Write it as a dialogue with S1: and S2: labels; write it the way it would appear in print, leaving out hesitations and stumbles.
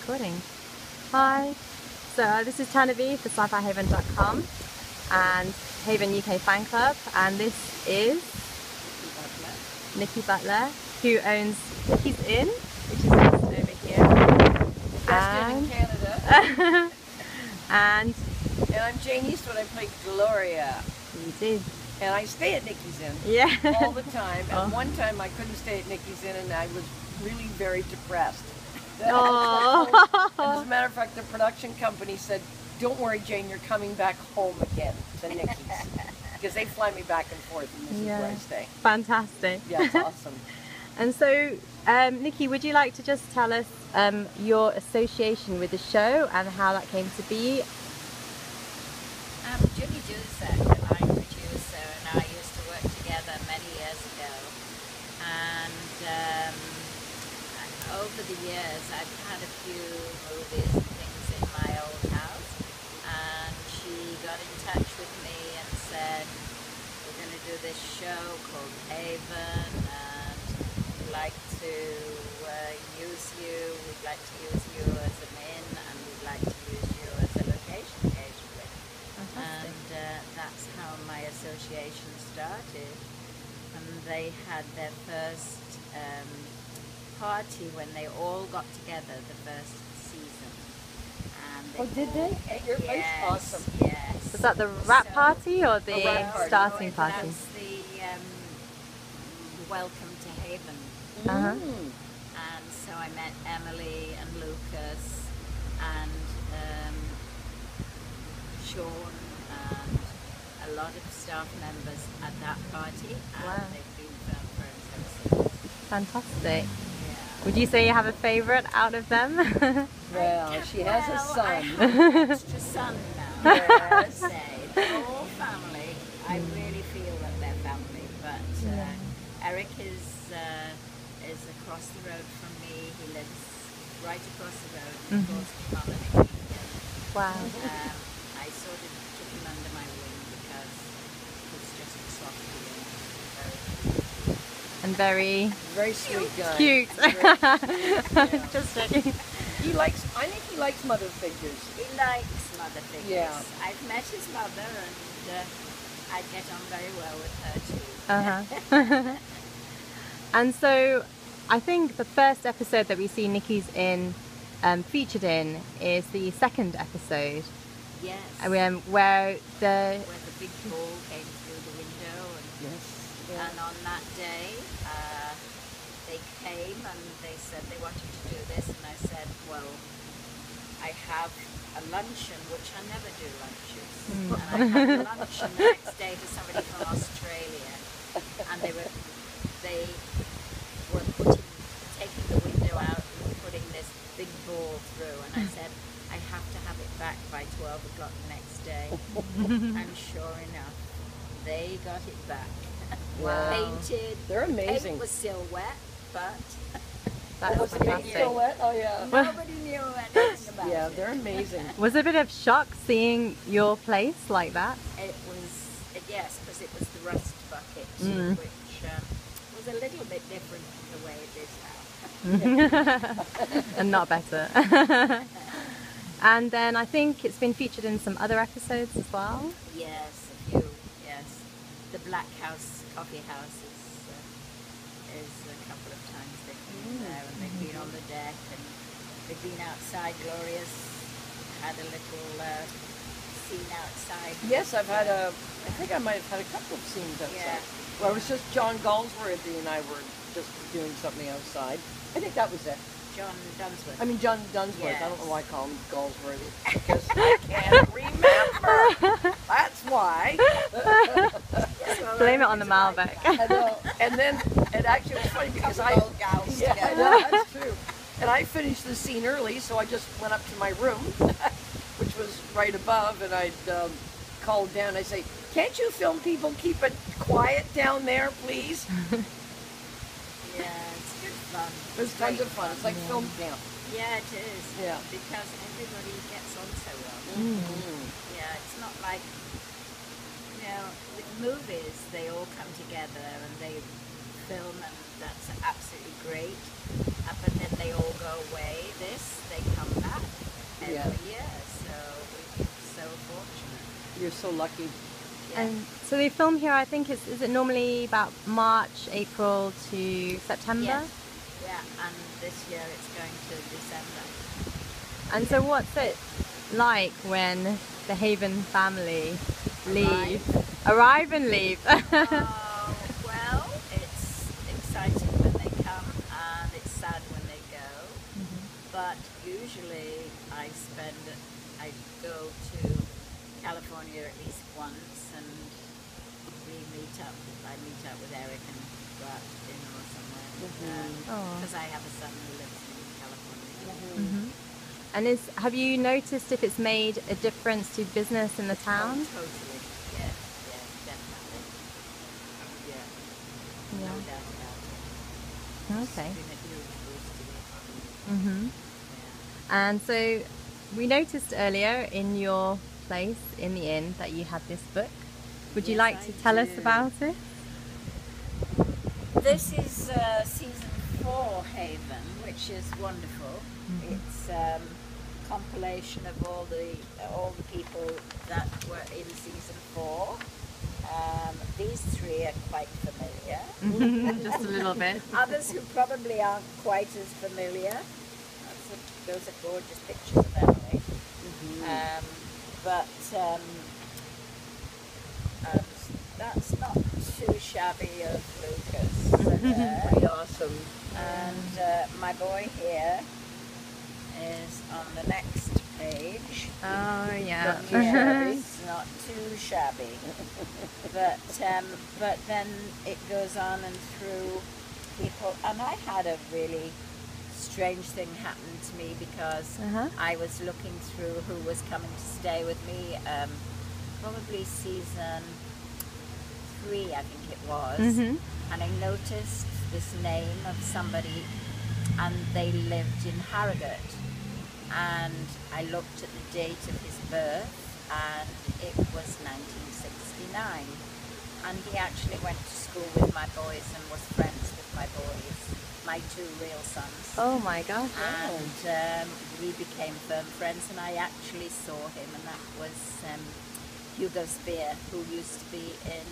S1: recording. Hi. So this is Turnaby for sci-fihaven.com and Haven UK Fan Club, and this is Nicki Butler, who owns Nicki's Inn, which is just over here.
S2: Best inn in Canada.
S1: and
S2: I'm Jayne Eastwood. I play Gloria.
S1: You did.
S2: And I stay at Nicki's Inn all the time. And one time I couldn't stay at Nicki's Inn and I was really very depressed. And as a matter of fact, the production company said, "Don't worry, Jayne, you're coming back home again to Nicki's." Because they fly me back and forth, and this is where I stay.
S1: Fantastic.
S2: Yeah, it's awesome.
S1: And so, Nicki, would you like to just tell us your association with the show and how that came to be?
S3: Julie Duzak, the line producer, and I used to work together many years ago. And over the years, I've had a few movies and things in my old house. And she got in touch with me and said, "We're going to do this show called Haven, and we'd like to use you. We'd like to use you as an inn, and we'd like to use you as a location occasionally." And that's how my association started. And they had their first party when they all got together the first season. And
S2: Did they? At your place? Awesome.
S3: Yes.
S1: Was that the wrap party or the starting party?
S3: That's the Welcome to Haven. And so I met Emily and Lucas and Sean and a lot of staff members at that party, and they've been firm friends ever since.
S1: Fantastic.
S3: Yeah.
S1: Would you say you have a favourite out of them?
S2: Well, she has a son.
S3: I have an extra son now. I would say the whole family. I really feel that they're family. But Eric is across the road from me. He lives right across the road. He calls me Mum and Nicki.
S1: Wow.
S3: I sort of took him under my wing because he's just a softie
S1: And very
S2: sweet guy.
S1: cute.
S2: Yeah.
S1: Just checking.
S2: I think he likes mother figures.
S3: He likes mother figures.
S2: Yeah.
S3: I've met his mother, and I get on very well with her too.
S1: And so I think the first episode that we see Nicki's Inn featured in is the second episode.
S3: Yes.
S1: Where the
S3: big ball came through the window, and on that day they came and they said they wanted to do this, and I said, well, I have a luncheon, which I never do lunches, and I had a luncheon the next day to somebody from Australia, and they were taking the window out and putting this big ball through, and I said, I have to have it back by 12 o'clock the next day. And sure enough, they got it back.
S2: Wow.
S3: Painted.
S2: They're amazing.
S3: Paint was still wet, but
S1: that was
S2: fantastic. Still wet? Oh yeah.
S3: Nobody knew anything about it.
S2: Yeah, they're amazing.
S1: Was it a bit of shock seeing your place like that?
S3: It was, yes, because it was the rust bucket, which was a little bit different from the way it is now.
S1: And not better. And then I think it's been featured in some other episodes as well.
S3: Yes, a few. Yes, the Black House Coffee House is a couple of times they've been there, and they've been on the deck, and they've been outside. Gloria's had a little scene outside.
S2: Yes, I think I might have had a couple of scenes outside.
S3: Yeah.
S2: Well, it was just John Galsworthy and I were just doing something outside. I think that was it.
S3: John Dunsworth.
S2: I mean, John Dunsworth.
S3: Yes.
S2: I don't know why I call him Galsworthy. Because I can't remember. That's why.
S1: Blame it on the Malbec.
S2: I know. And then, it actually was funny because I know, that's true. And I finished the scene early, so I just went up to my room, which was right above, and I'd called down. I say, "Can't you film people keep it quiet down there, please?"
S3: Yeah, it's good fun.
S2: It's tons of fun. It's like film camp.
S3: Yeah, it is.
S2: Yeah.
S3: Because everybody gets on so well. Yeah, it's not like, with movies, they all come together and they film, and that's absolutely great. But then they all go away. This, they come back.
S2: You're so lucky.
S3: Yeah.
S1: And so they film here, I think, is it normally about March, April to September?
S3: Yes. Yeah, and this year it's going to December.
S1: And so what's it like when the Haven family arrive and leave?
S3: Well, it's exciting when they come and it's sad when they go. But usually I go to California at least once, and we meet up. I meet up with Eric and go out to dinner or somewhere. Because I have a son who lives in California.
S1: And have you noticed if it's made a difference to business in the town?
S3: Oh, totally. Yes, definitely. Yeah. No doubt about it.
S1: Okay.
S3: It's been a huge boost to the economy.
S1: And so we noticed earlier in your place in the inn that you had this book. Would you
S3: Yes,
S1: like to tell us about it?
S3: This is season 4 Haven, which is wonderful. It's a compilation of all the people that were in season 4. These 3 are quite familiar.
S1: Just a little bit.
S3: Others who probably aren't quite as familiar. Those are gorgeous pictures of Emily. That's not too shabby of Lucas.
S2: Pretty awesome.
S3: And my boy here is on the next page.
S1: Oh yeah.
S3: It's not too shabby. But then it goes on and through people. And I had a really strange thing happened to me because I was looking through who was coming to stay with me, probably season 3 I think it was, and I noticed this name of somebody, and they lived in Harrogate, and I looked at the date of his birth and it was 1969, and he actually went to school with my boys and was friends with my boys, my 2 real sons.
S1: Oh my gosh.
S3: And we became firm friends, and I actually saw him, and that was Hugo Speer, who used to be in